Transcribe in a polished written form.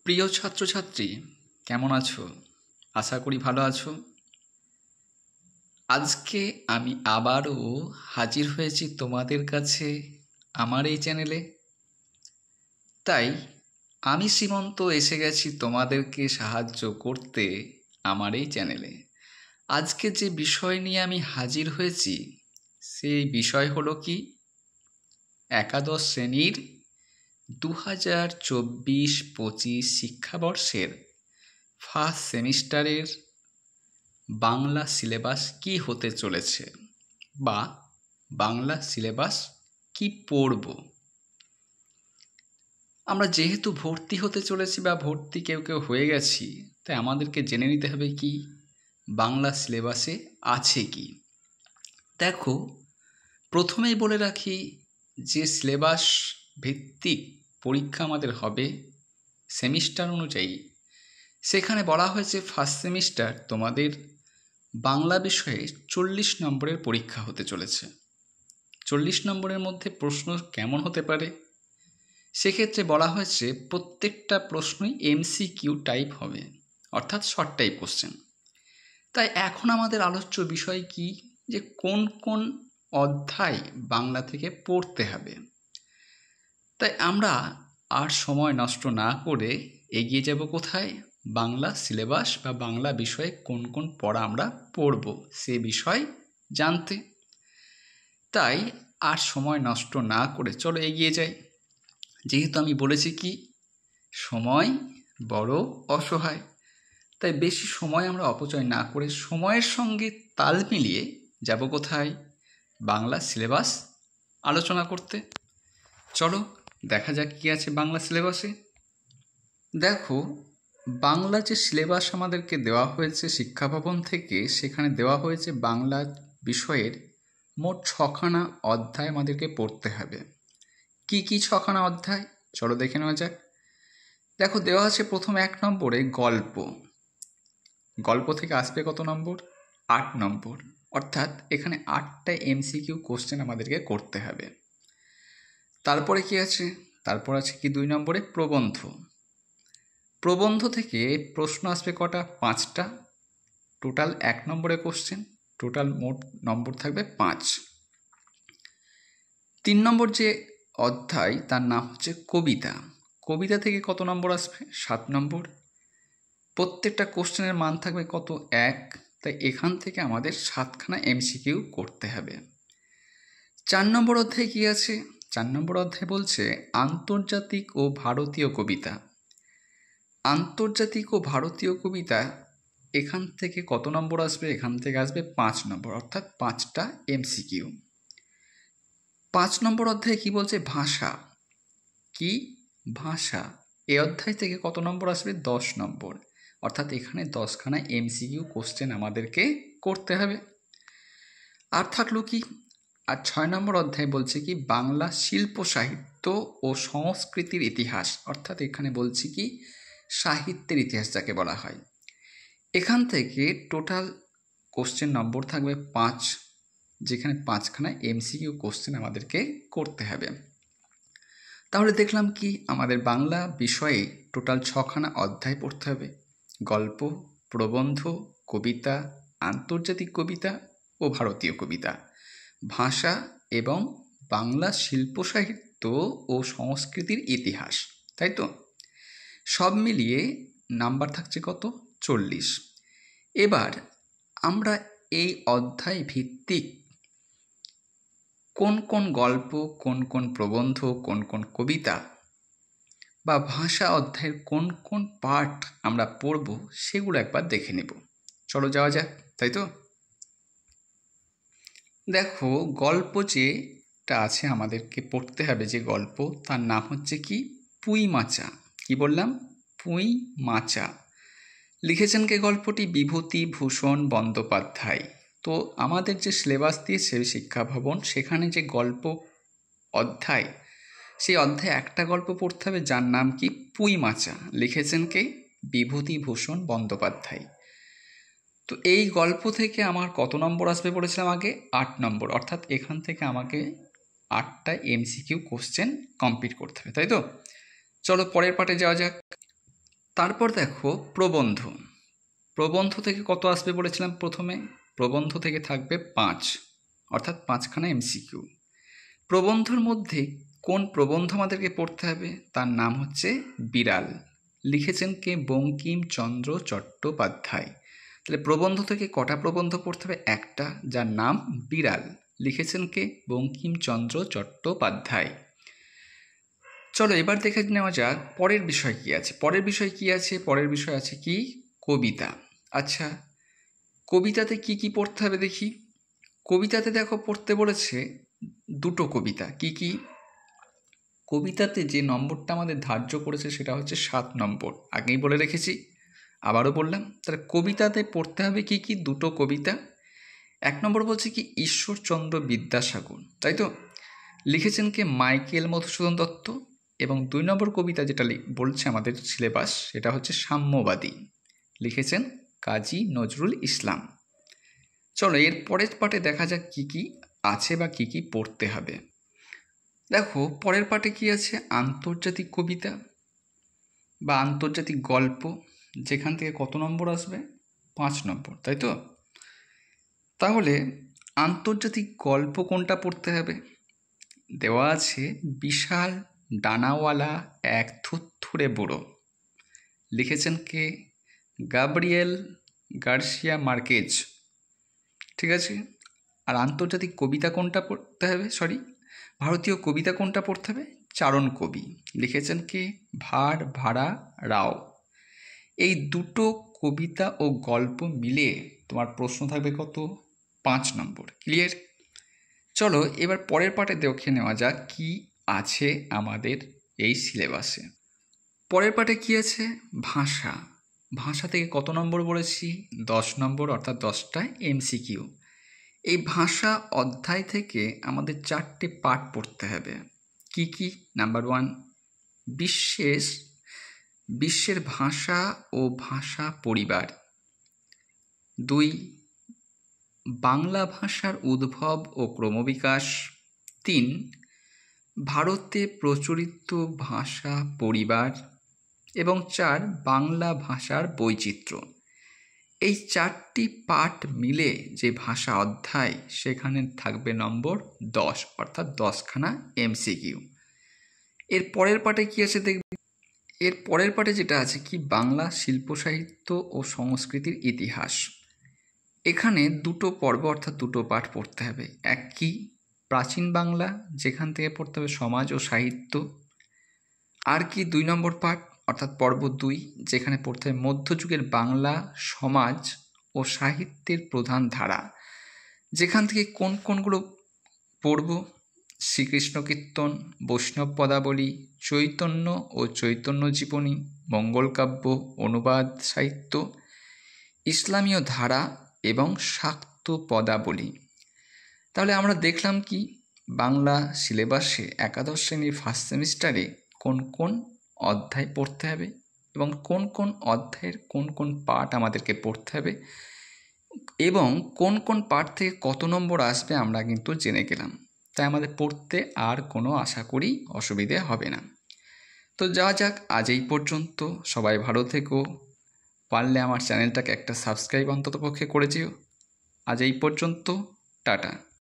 প্রিয় ছাত্রছাত্রী, কেমন আছো? আশা করি ভালো আছো। আজকে আমি আবারও হাজির হয়েছি তোমাদের কাছে আমার এই চ্যানেলে। তাই আমি সীমন্ত এসে গেছি তোমাদেরকে সাহায্য করতে আমার এই চ্যানেলে। আজকে যে বিষয় নিয়ে আমি হাজির হয়েছি সেই বিষয় হলো কি, একাদশ শ্রেণীর 2024-25 শিক্ষাবর্ষের ফার্স্ট সেমিস্টারের বাংলা সিলেবাস কি হতে চলেছে বা বাংলা সিলেবাস কি পড়ব। আমরা যেহেতু ভর্তি হতে চলেছি বা ভর্তি কেউ কেউ হয়ে গেছি, তাই আমাদেরকে জেনে নিতে হবে কি বাংলা সিলেবাসে আছে কি। দেখো, প্রথমেই বলে রাখি যে সিলেবাস ভিত্তিক পরীক্ষা আমাদের হবে সেমিস্টার অনুযায়ী, সেখানে বলা হয়েছে ফার্স্ট সেমিস্টার তোমাদের বাংলা বিষয়ে 40 নম্বরের পরীক্ষা হতে চলেছে। 40 নম্বরের মধ্যে প্রশ্ন কেমন হতে পারে, সেক্ষেত্রে বলা হয়েছে প্রত্যেকটা প্রশ্নই এমসিকিউ টাইপ হবে, অর্থাৎ শর্ট টাইপ কোশ্চেন। তাই এখন আমাদের আলোচ্য বিষয় কি, যে কোন কোন অধ্যায় বাংলা থেকে পড়তে হবে। তাই আমরা আর সময় নষ্ট না করে এগিয়ে যাব কোথায়, বাংলা সিলেবাস বা বাংলা বিষয়ে কোন কোন পড়া আমরা পড়ব সে বিষয় জানতে। তাই আর সময় নষ্ট না করে চলো এগিয়ে যাই। যেহেতু আমি বলেছি কি সময় বড় অসহায়, তাই বেশি সময় আমরা অপচয় না করে সময়ের সঙ্গে তাল মিলিয়ে যাব কোথায়, বাংলা সিলেবাস আলোচনা করতে। চলো দেখা যাক কি আছে বাংলা সিলেবাসে। দেখো, বাংলা যে সিলেবাস আমাদেরকে দেওয়া হয়েছে শিক্ষা ভবন থেকে, সেখানে দেওয়া হয়েছে বাংলা বিষয়ের মোট 6খানা অধ্যায় আমাদেরকে পড়তে হবে। কি কি 6খানা অধ্যায় চলো দেখে নেওয়া যাক। দেখো, দেওয়া আছে প্রথম 1 নম্বরে গল্প। গল্প থেকে আসবে কত নম্বর, 8 নম্বর, অর্থাৎ এখানে 8টা এমসিকিউ কোশ্চেন আমাদেরকে করতে হবে। তারপরে কি আছে, তারপর আছে কি 2 নম্বরে প্রবন্ধ। প্রবন্ধ থেকে প্রশ্ন আসবে কটা, 5টা, টোটাল 1 নম্বরে কোশ্চেন, টোটাল মোট নম্বর থাকবে 5। 3 নম্বর যে অধ্যায় তার নাম হচ্ছে কবিতা। কবিতা থেকে কত নম্বর আসবে, 7 নম্বর, প্রত্যেকটা কোশ্চেনের মান থাকবে কত, 1। তাই এখান থেকে আমাদের 7খানা এমসিকিউ করতে হবে। 4 নম্বর অধ্যায় কি আছে, 4 নম্বর অধ্যায় বলছে আন্তর্জাতিক ও ভারতীয় কবিতা। আন্তর্জাতিক ও ভারতীয় কবিতা এখান থেকে কত নম্বর আসবে, এখান থেকে আসবে 5 নম্বর, অর্থাৎ 5টা এমসিকিউ। 5 নম্বর অধ্যায়ে কি বলছে, ভাষা। কি ভাষা, এই অধ্যায় থেকে কত নম্বর আসবে, 10 নম্বর, অর্থাৎ এখানে 10খানা এমসিকিউ কোশ্চেন আমাদেরকে করতে হবে। আর থাকলো কি, আর 6 নম্বর অধ্যায় বলছে কি বাংলা শিল্প সাহিত্য ও সংস্কৃতির ইতিহাস, অর্থাৎ এখানে বলছি কি সাহিত্যের ইতিহাস যাকে বলা হয়। এখান থেকে টোটাল কোশ্চেন নম্বর থাকবে 5, যেখানে 5খানা এমসিকিউ কোশ্চেন আমাদেরকে করতে হবে। তাহলে দেখলাম কি আমাদের বাংলা বিষয়ে টোটাল 6খানা অধ্যায় পড়তে হবে, গল্প, প্রবন্ধ, কবিতা, আন্তর্জাতিক কবিতা ও ভারতীয় কবিতা, ভাষা এবং বাংলা শিল্প সাহিত্য ও সংস্কৃতির ইতিহাস, তাই তো? সব মিলিয়ে নাম্বার থাকছে কত, 40। এবার আমরা এই অধ্যায় ভিত্তিক কোন কোন গল্প, কোন কোন প্রবন্ধ, কোন কোন কবিতা বা ভাষা অধ্যায়ের কোন কোন পার্ট আমরা পড়ব সেগুলো একবার দেখে নেব। চলো যাওয়া যাক, তাই তো? দেখো, গল্প যেটা আছে আমাদেরকে পড়তে হবে, যে গল্প তার নাম হচ্ছে কি পুঁই মাচা। কি বললাম, পুঁই মাচা। লিখেছেন কে গল্পটি, বিভূতিভূষণ বন্দ্যোপাধ্যায়। তো আমাদের যে সিলেবাস দিয়েছে শিক্ষা ভবন, সেখানে যে গল্প অধ্যায়, সেই অধ্যায়ে একটা গল্প পড়তে হবে যার নাম কি পুঁই মাচা, লিখেছেন কে, বিভূতিভূষণ বন্দ্যোপাধ্যায়। তো এই গল্প থেকে আমার কত নম্বর আসবে বলেছিলাম আগে, 8 নম্বর, অর্থাৎ এখান থেকে আমাকে 8টা এমসিকিউ কোশ্চেন কমপ্লিট করতে হবে, তাই তো? চলো পরের পার্টে যাওয়া যাক। তারপর দেখো প্রবন্ধ। প্রবন্ধ থেকে কত আসবে বলেছিলাম প্রথমে? প্রবন্ধ থেকে থাকবে 5, অর্থাৎ 5খানা এমসিকিউ। প্রবন্ধর মধ্যে কোন প্রবন্ধ আমাদেরকে পড়তে হবে? তার নাম হচ্ছে বিড়াল। লিখেছেন কে? বঙ্কিমচন্দ্র চট্টোপাধ্যায়। তাহলে প্রবন্ধ থেকে কটা প্রবন্ধ পড়তে হবে? একটা, যার নাম বিড়াল। লিখেছেন কে? বঙ্কিমচন্দ্র চট্টোপাধ্যায়। চলো এবার দেখে নেওয়া যাক পরের বিষয় কি আছে। পরের বিষয় আছে কি? কবিতা। আচ্ছা, কবিতাতে কি কি পড়তে হবে দেখি। কবিতাতে দেখো পড়তে বলেছে 2টো কবিতা। কি কি? কবিতাতে যে নম্বরটা আমাদের ধার্য করেছে সেটা হচ্ছে 7 নম্বর। আগেই বলে রেখেছি, আবারও বললাম। তাহলে কবিতাতে পড়তে হবে কি কি? 2টো কবিতা। 1 নম্বর বলছে কি? ঈশ্বরচন্দ্র বিদ্যাসাগর, তাই তো? লিখেছেন কে? মাইকেল মধুসূদন দত্ত। এবং 2 নম্বর কবিতা যেটা বলছে আমাদের সিলেবাস, সেটা হচ্ছে সাম্যবাদী। লিখেছেন কাজী নজরুল ইসলাম। চলো এর পরের পার্টে দেখা যাক কি কি আছে বা কি কি পড়তে হবে। দেখো পরের পার্টে কি আছে? আন্তর্জাতিক কবিতা বা আন্তর্জাতিক গল্প, যেখান থেকে কত নম্বর আসবে? 5 নম্বর, তাই তো? তাহলে আন্তর্জাতিক গল্প কোনটা পড়তে হবে? দেওয়া আছে বিশাল ডানাওয়ালা এক থুরথুরে বুড়ো। লিখেছেন কে? Gabriel Garcia Marquez. ঠিক আছে। আর আন্তর্জাতিক কবিতা কোনটা পড়তে হবে? ভারতীয় কবিতা কোনটা পড়তে হবে? চারণ কবি। লিখেছেন কে? ভাড়া রাও। এই 2টো কবিতা ও গল্প মিলে তোমার প্রশ্ন থাকবে কত? 5 নম্বর। ক্লিয়ার? চলো এবার পরের পার্টে দেখে নেওয়া যাক কি আছে আমাদের এই সিলেবাসে। পরের পার্টে কি আছে? ভাষা। ভাষা থেকে কত নম্বর বলেছি? 10 নম্বর, অর্থাৎ 10টা এমসিকিউ। এই ভাষা অধ্যায় থেকে আমাদের 4টে পার্ট পড়তে হবে। কি কি? নাম্বার 1, বিশ্বের ভাষা ও ভাষা পরিবার। 2, বাংলা ভাষার উদ্ভব ও ক্রমবিকাশ। 3, ভারতে প্রচলিত ভাষা পরিবার। এবং 4, বাংলা ভাষার বৈচিত্র্য। এই 4টি পার্ট মিলে যে ভাষা অধ্যায়, সেখানে থাকবে নম্বর 10, অর্থাৎ 10খানা এমসিকিউ। এর পরের পার্টে কি আছে দেখবে। এর পরের পার্টে যেটা আছে কি? বাংলা শিল্প সাহিত্য ও সংস্কৃতির ইতিহাস। এখানে 2টো পর্ব, অর্থাৎ 2টো পাঠ পড়তে হবে। এক কি? প্রাচীন বাংলা, যেখান থেকে পড়তে হবে সমাজ ও সাহিত্য। আর কি? 2 নম্বর পাঠ, অর্থাৎ পর্ব 2, যেখানে পড়তে হবে মধ্যযুগের বাংলা সমাজ ও সাহিত্যের প্রধান ধারা। যেখান থেকে কোনগুলো পড়ব? শ্রীকৃষ্ণ কীর্তন, বৈষ্ণব পদাবলী, চৈতন্য ও চৈতন্য জীবনী, মঙ্গলকাব্য, অনুবাদ সাহিত্য, ইসলামীয় ধারা এবং শাক্ত পদাবলী। তাহলে আমরা দেখলাম কি বাংলা সিলেবাসে একাদশ শ্রেণীর ফার্স্ট সেমিস্টারে কোন কোন অধ্যায় পড়তে হবে এবং কোন কোন অধ্যায়ের কোন কোন পার্ট আমাদেরকে পড়তে হবে এবং কোন কোন পার্ট থেকে কত নম্বর আসবে আমরা কিন্তু জেনে গেলাম। তাই আমাদের পড়তে আর কোনো আশা করি অসুবিধে হবে না। তো যাওয়া যাক, আজ এই পর্যন্ত। সবাই ভালো থেকো। পারলে আমার চ্যানেলটাকে একটা সাবস্ক্রাইব অন্ততপক্ষে করে যেও। আজ এই পর্যন্ত, টাটা।